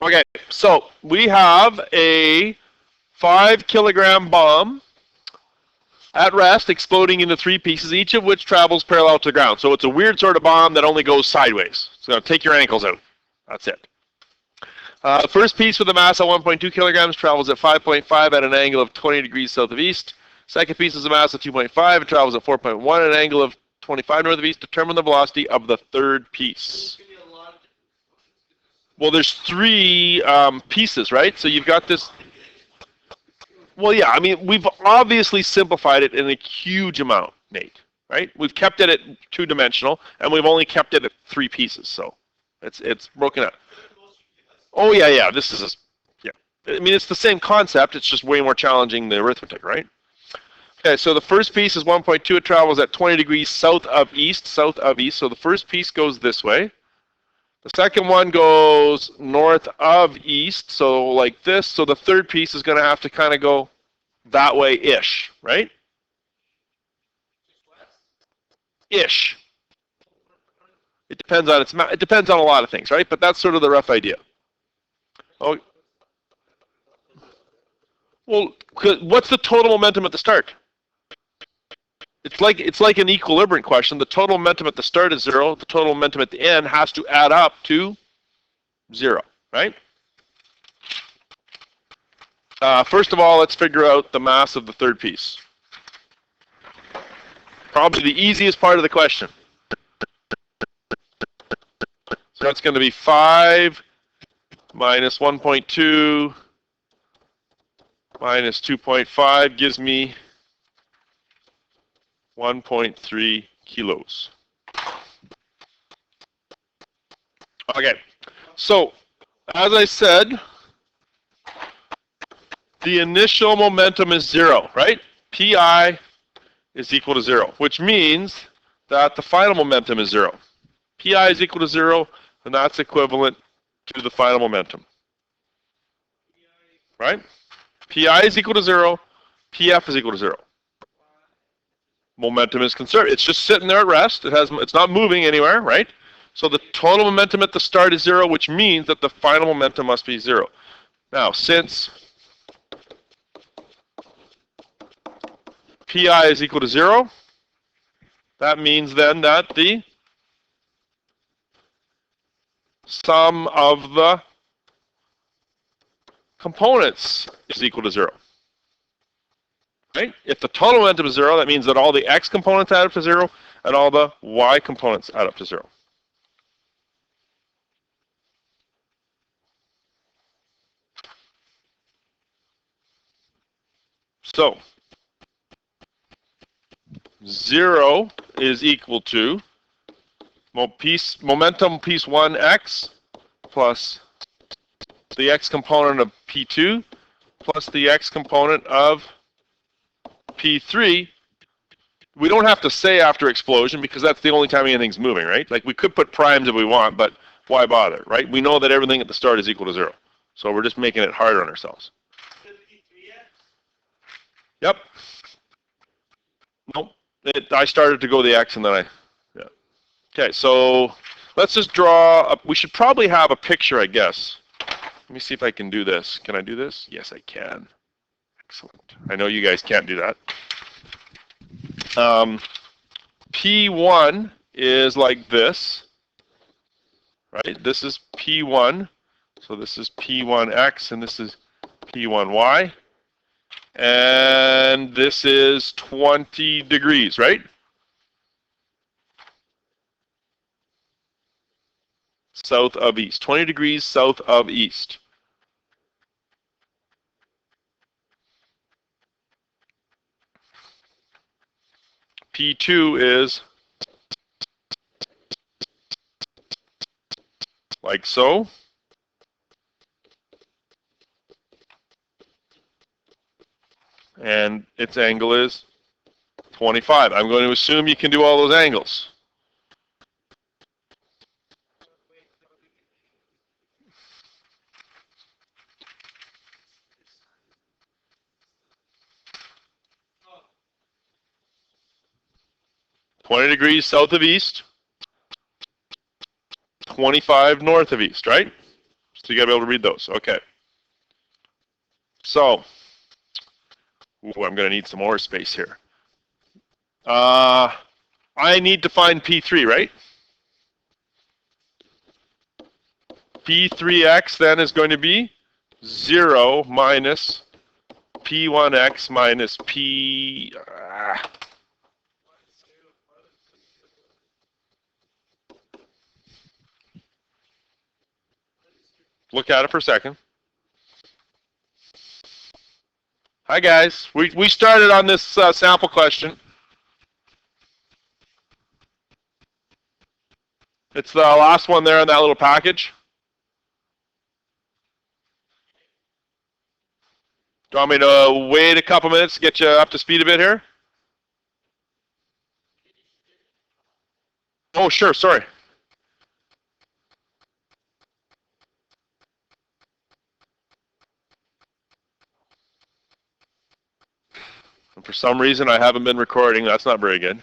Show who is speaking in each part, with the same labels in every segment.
Speaker 1: Okay, so we have a 5 kilogram bomb at rest exploding into 3 pieces, each of which travels parallel to the ground. So it's a weird sort of bomb that only goes sideways. It's going to take your ankles out. That's it. The first piece with a mass of 1.2 kilograms travels at 5.5 at an angle of 20 degrees south of east. Second piece is a mass of 2.5 and travels at 4.1 at an angle of 25 north of east. Determine the velocity of the third piece. Well, there's 3 pieces, right? So you've got this. Well, yeah, I mean, we've obviously simplified it in a huge amount, Nate, right? We've kept it at 2-dimensional, and we've only kept it at 3 pieces, so it's broken up. Oh, yeah, this is, yeah. I mean, it's the same concept, it's just way more challenging the arithmetic, right? Okay, so the first piece is 1.2, it travels at 20 degrees south of east, so the first piece goes this way. The second one goes north of east, so like this. So the third piece is going to have to kind of go that way-ish, right? Ish. It depends on it depends on a lot of things, right? But that's sort of the rough idea. Oh, well, what's the total momentum at the start? It's like an equilibrium question. The total momentum at the start is 0. The total momentum at the end has to add up to 0, right? First of all, let's figure out the mass of the third piece. Probably the easiest part of the question. So that's going to be 5 minus 1.2 minus 2.5 gives me 1.3 kilos. Okay, so as I said, the initial momentum is 0, right? Pi is equal to 0, which means that the final momentum is 0. Pi is equal to 0, and that's equivalent to the final momentum. Right? Pi is equal to 0, Pf is equal to 0. Momentum is conserved. It's just sitting there at rest. It's not moving anywhere, right? So the total momentum at the start is 0, which means that the final momentum must be 0. Now, since Pi is equal to 0, that means then that the sum of the components is equal to 0. Right? If the total momentum is 0, that means that all the x components add up to 0 and all the y components add up to 0. So 0 is equal to momentum piece 1x plus the x component of P2 plus the x component of P3. We don't have to say after explosion because that's the only time anything's moving, right? Like we could put primes if we want, but why bother, right? We know that everything at the start is equal to 0. So we're just making it harder on ourselves. Yep. Nope. I started to go the x and then yeah. Okay, so let's just draw, we should probably have a picture, I guess. Let me see if I can do this. Can I do this? Yes, I can. Excellent. I know you guys can't do that. P1 is like this, right? This is P1. So this is P1x and this is P1y. And this is 20 degrees, right? South of east. 20 degrees south of east. P2 is like so. And its angle is 25. I'm going to assume you can do all those angles. $20 degrees south of east, 25 north of east, right? So you got to be able to read those. Okay. So, I'm going to need some more space here. I need to find P3, right? P3x then is going to be 0 minus P1x minus P... Look at it for a second. Hi, guys. We started on this sample question. It's the last one there in that little package. Do you want me to wait a couple minutes to get you up to speed a bit here? Oh, sure. Sorry. And for some reason, I haven't been recording. That's not very good.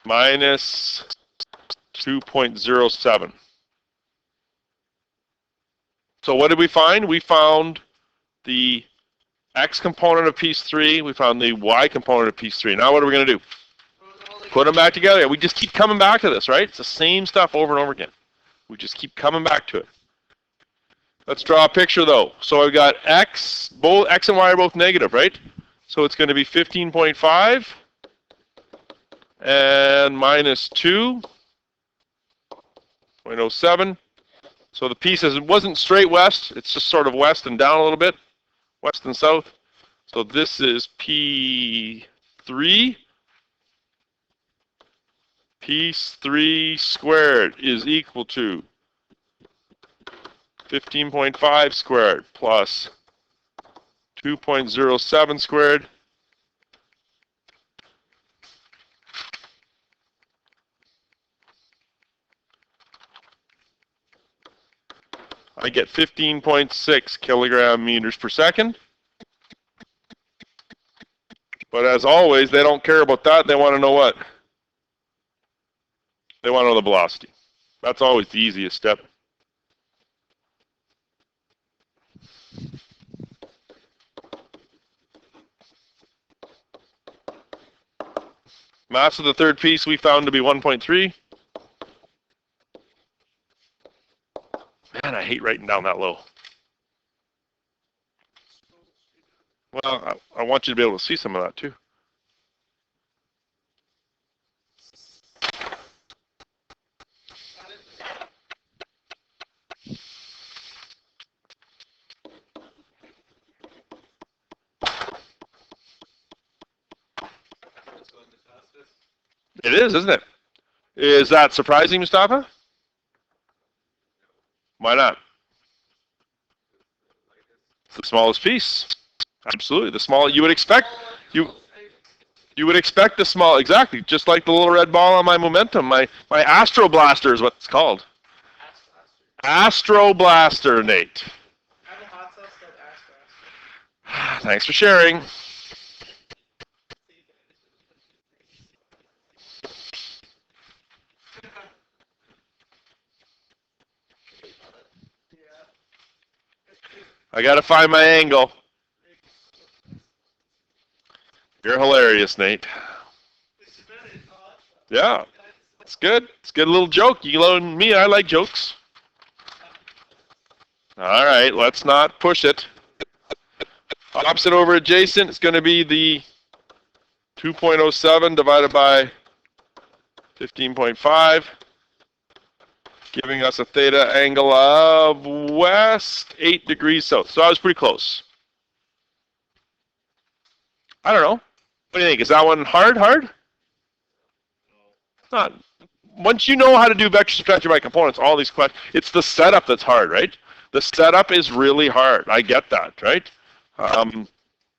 Speaker 1: Minus 2.07. So what did we find? We found the x component of piece 3. We found the y component of piece 3. Now what are we going to do? Put them back together. We just keep coming back to this, right? It's the same stuff over and over again. We just keep coming back to it. Let's draw a picture, though. So I've got x, both x and y are both negative, right? So it's going to be 15.5 and minus 2.07. So the piece it wasn't straight west. It's just sort of west and down a little bit, west and south. So this is P3. Piece 3 squared is equal to 15.5 squared plus 2.07 squared I get 15.6 kilogram meters per second. But as always, they don't care about that. They want to know what? They want to know the velocity. That's always the easiest step. Mass of the third piece we found to be 1.3. Man, I hate writing down that low. Well, I want you to be able to see some of that too. It is, isn't it? Is that surprising, Mustafa? Why not? It's the smallest piece. Absolutely, the small you would expect. You would expect the small, exactly, just like the little red ball on my momentum. My Astro Blaster is what it's called. Astro Blaster, Nate. Thanks for sharing. I gotta find my angle. You're hilarious, Nate. Yeah, it's good. It's a good little joke. You learn me, I like jokes. All right, let's not push it. Opposite over adjacent, it's going to be the 2.07 divided by 15.5, giving us a theta angle of west 8 degrees south. So I was pretty close. I don't know. What do you think? Is that one hard? Not. Once you know how to do vector subtraction by components, all these questions, it's the setup that's hard, right? The setup is really hard. I get that, right?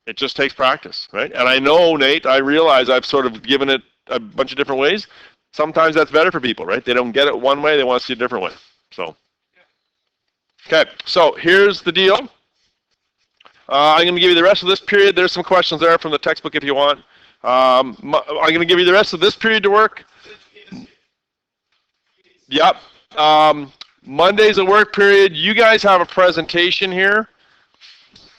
Speaker 1: It just takes practice, right? And I know, Nate, I realize I've sort of given it a bunch of different ways. Sometimes that's better for people, right? They don't get it one way, they want to see it a different way. So, okay, so here's the deal. I'm going to give you the rest of this period. There's some questions there from the textbook if you want. I'm going to give you the rest of this period to work. Yep. Monday's a work period. You guys have a presentation here.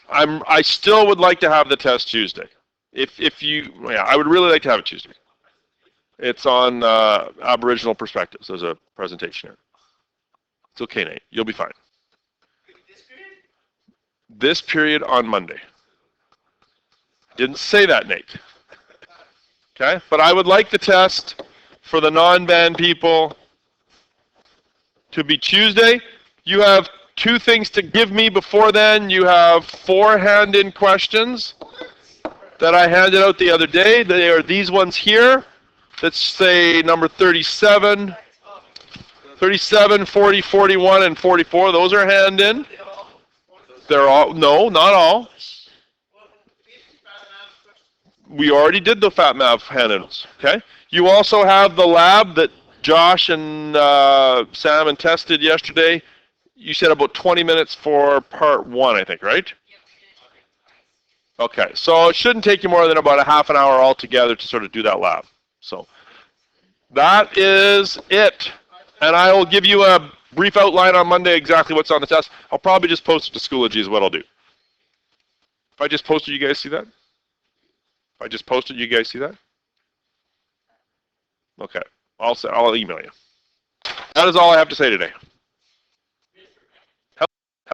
Speaker 1: I still would like to have the test Tuesday. I would really like to have it Tuesday. It's on Aboriginal perspectives. There's a presentation here. It's okay, Nate. You'll be fine. This period on Monday. Didn't say that, Nate. Okay, but I would like the test for the non-band people to be Tuesday. You have 2 things to give me before then. You have 4 hand-in questions that I handed out the other day. They are these ones here. Let's say number 37, 40, 41, and 44. Those are hand-in. They're all, no, not all. We already did the FatMav hand-ins, okay? You also have the lab that Josh and Sam and tested yesterday. You said about 20 minutes for part 1, I think, right? Okay, so it shouldn't take you more than about a half an hour altogether to sort of do that lab. So that is it. And I will give you a brief outline on Monday exactly what's on the test. I'll probably just post it to Schoology is what I'll do. If I just posted, you guys see that? If I just posted, you guys see that? Okay, I'll email you. That is all I have to say today.